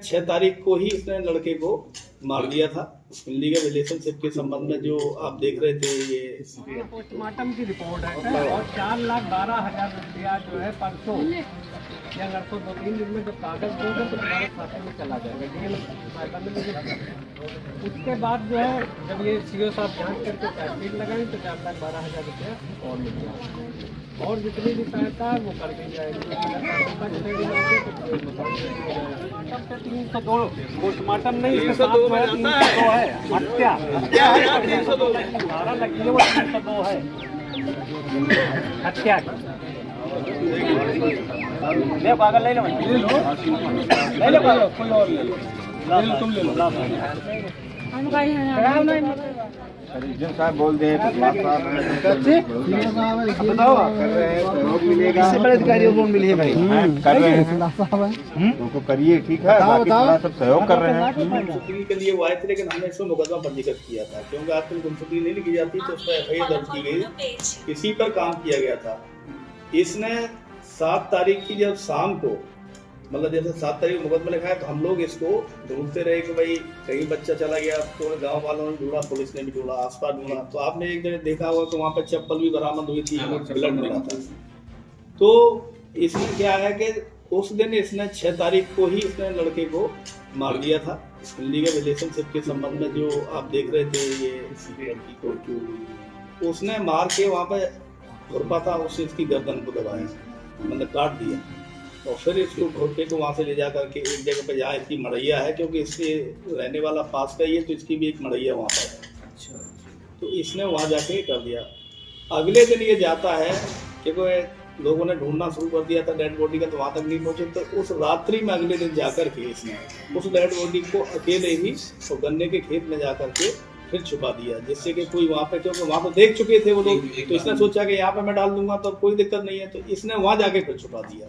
6 तारीख को ही इसने लड़के को मार दिया था। इनलीगल रिलेशनशिप के संबंध में जो आप देख रहे थे ये पोस्टमार्टम की रिपोर्ट है और 4,12,000 रुपया जो है परसों या अगर तो 2-3 दिन में जब कागज दोगे तो तुम्हारे खाते में चला जाएगा डीएल। उसके बाद जो है जब ये सीओ साहब जांच करके चार्जशीट लगाएं तो 4,12,000 रुपया और मिल जाएगा और जितनी भी सहायता है वो कर दी जाएगी। तब से 302 पोस्टमार्टम नहीं, इसके साथ में 302 है हत्या 12 लगी है वो 302 है हत्या की। ले पागल ले लो कोई और ले लो तुम ले लो सर्जन साहब बोल दे लोन मिली है भाई कर रहे हैं उनको करिए ठीक है सब सहयोग कर रहे हैं। गुमशुदगी के लिए वो आए थे लेकिन हमने इसमें मुकदमा पंजीकृत किया था क्योंकि आजकल गुमशुदगी नहीं लिखी जाती तो उस पर एफआईआर दर्ज की गई। इसी पर काम किया गया था। इसने 7 तारीख की जब शाम को मतलब जैसे 7 तारीख को मुकदमा लिखा है तो हम लोग इसको ढूंढते रहे कि भाई कहीं बच्चा चला गया तो गांव वालों ने ढूंढा, पुलिस ने भी ढूंढा, आसपास ढूंढा। तो आपने एक जगह देखा होगा तो वहाँ पर चप्पल भी बरामद हुई थी, ब्लड मिला था। तो इसमें क्या है कि उस दिन इसने 6 तारीख को ही इसने लड़के को मार दिया था। इनलीगल रिलेशनशिप के संबंध में जो आप देख रहे थे ये लड़की को उसने मार के वहाँ पे घुरपा था, उससे इसकी गर्दन को दबाया मतलब काट दिया और फिर इसको घोटे को वहाँ से ले जा करके एक जगह पे जहाँ इसकी मड़ैया है क्योंकि इससे रहने वाला पास का ही है तो इसकी भी एक मड़ैया वहाँ पर है। अच्छा। तो इसने वहाँ जाके कर दिया। अगले दिन ये जाता है क्योंकि लोगों ने ढूंढना शुरू कर दिया था डेड बॉडी का तो वहाँ तक नहीं पहुँचे। तो उस रात्रि में अगले दिन जाकर के इसने उस डेड बॉडी को अकेले ही तो गन्ने के खेत में जा करके फिर छुपा दिया जिससे कि कोई वहाँ पे क्योंकि वहाँ तो देख चुके थे वो लोग तो इसने सोचा कि यहाँ पे मैं डाल दूंगा तो कोई दिक्कत नहीं है तो इसने वहाँ जाके फिर छुपा दिया।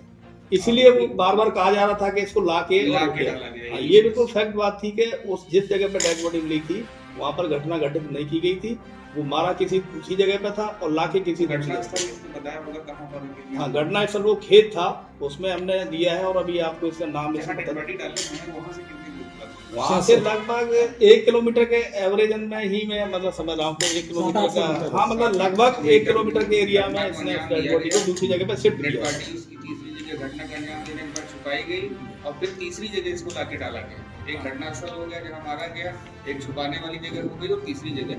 इसीलिए वो बार बार कहा जा रहा था कि इसको ला के ये बिल्कुल फैक्ट बात थी कि उस जिस जगह पे डेड बॉडी मिली थी वहाँ पर घटना घटित नहीं की गई थी। वो मारा किसी दूसरी जगह पे था और लाके किसी दूसरी हाँ घटना स्थल वो खेत था उसमें हमने दिया है और अभी आपको इसका नाम वहाँ से लगभग 1 किलोमीटर के एवरेज में ही मैं मतलब समझ रहा हूँ 1 किलोमीटर का हाँ मतलब लगभग 1 किलोमीटर के एरिया में इसने डेड बॉडी को दूसरी जगह पे शिफ्ट किया। घटना का अंजाम देने के बाद छुपाई गई और फिर तीसरी जगह इसको लाके डाला गया। एक घटना स्थल हो गया जहाँ मारा गया, एक छुपाने वाली जगह हो गई और तीसरी जगह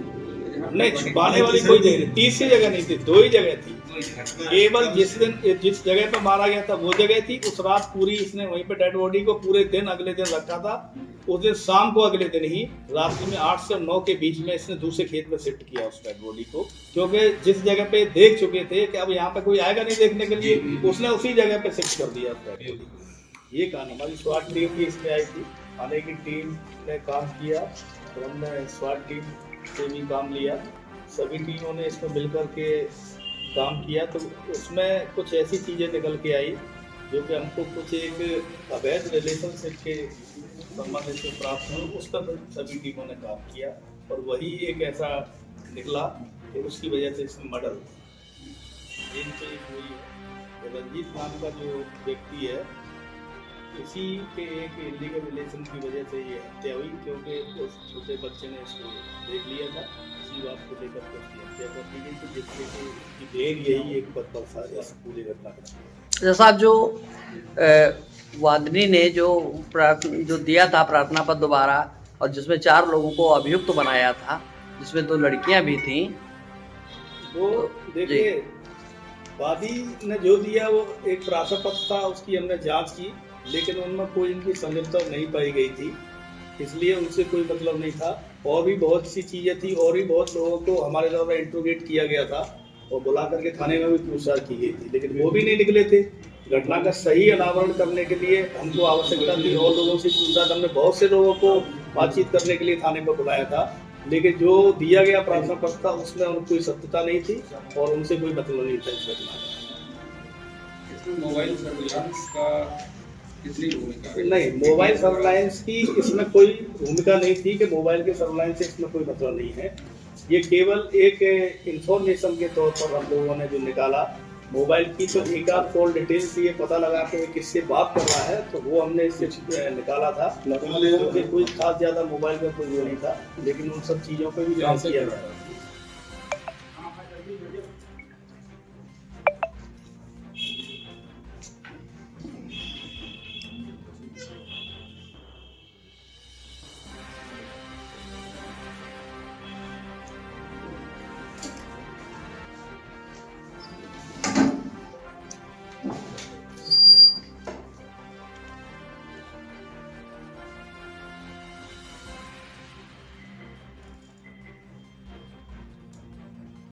नहीं छुपाने वाली कोई जगह नहीं, तीसरी जगह नहीं थी, 2 ही जगह थी। केवल जिस दिन जिस जगह पे मारा गया था वो जगह थी। उस रात पूरी इसने वहीं पे डेड बॉडी को पूरे दिन अगले दिन रखा था। उस दिन शाम को अगले दिन ही रात्रि में 8 से 9 के बीच में इसने दूसरे खेत में शिफ्ट किया उस डेड बॉडी को क्योंकि जिस जगह पे देख चुके थे कि अब यहाँ पे कोई आएगा नहीं देखने के लिए उसने उसी जगह पे शिफ्ट कर दिया डेड बॉडी। ये कहानी हमारी स्वाट टीम भी इसमें आई थी, थाने की टीम ने काम किया तो हमने स्वाट टीम से भी काम लिया, सभी टीमों ने इसमें मिलकर के काम किया। तो उसमें कुछ ऐसी चीज़ें निकल के आई जो कि हमको कुछ एक अवैध रिलेशनशिप के संबंध से प्राप्त हुआ, उस पर सभी टीमों ने काम किया और वही एक ऐसा निकला कि उसकी वजह से इसमें मर्डर जेल से हुई है। रंजीत नाम का जो व्यक्ति है इसी के एक इलीगल रिलेशन की वजह से ये हत्या हुई क्योंकि उस छोटे बच्चे ने इसको देख लिया था, इसी बात को लेकर के उसकी हत्या कर दी गई थी जिससे कि उसकी देर यही एक बदबसा इस पूरी घटना का। जैसा जो वादनी ने जो दिया था प्रार्थना पत्र दोबारा और जिसमें 4 लोगों को अभियुक्त बनाया था जिसमें 2 लड़कियां भी थीं। वो देखिए वादी ने जो दिया वो एक प्रार्थना पत्र था, उसकी हमने जांच की लेकिन उनमें कोई इनकी संलिप्तता नहीं पाई गई थी, इसलिए उनसे कोई मतलब नहीं था। और भी बहुत सी चीज़ें थी और भी बहुत लोगों को हमारे द्वारा इंट्रोगेट किया गया था और बुला करके थाने में भी पूछताछ की गई थी लेकिन वो भी नहीं निकले थे। घटना का सही अनावरण करने के लिए हमको आवश्यकता थी और लोगों से पूछताछ, हमने बहुत से लोगों को बातचीत करने के लिए थाने पर बुलाया था लेकिन जो दिया गया प्रार्थना पत्र था उसमें उनको कोई सत्यता नहीं थी और उनसे कोई मतलब नहीं था इस घटना में। मोबाइल सर्विलांस का कितनी भूमिका नहीं, मोबाइल सर्विलांस की इसमें कोई भूमिका नहीं थी कि मोबाइल के सर्विलांस से इसमें कोई मतलब नहीं है। ये केवल एक इंफॉर्मेशन के तौर पर हम लोगों ने जो निकाला मोबाइल की तो एक आध कॉल डिटेल से ये पता लगा के किससे बात कर रहा है, तो वो हमने इससे निकाला था, क्योंकि कोई खास ज्यादा मोबाइल में कोई वो नहीं था, लेकिन उन सब चीजों पे भी ध्यान किया गया।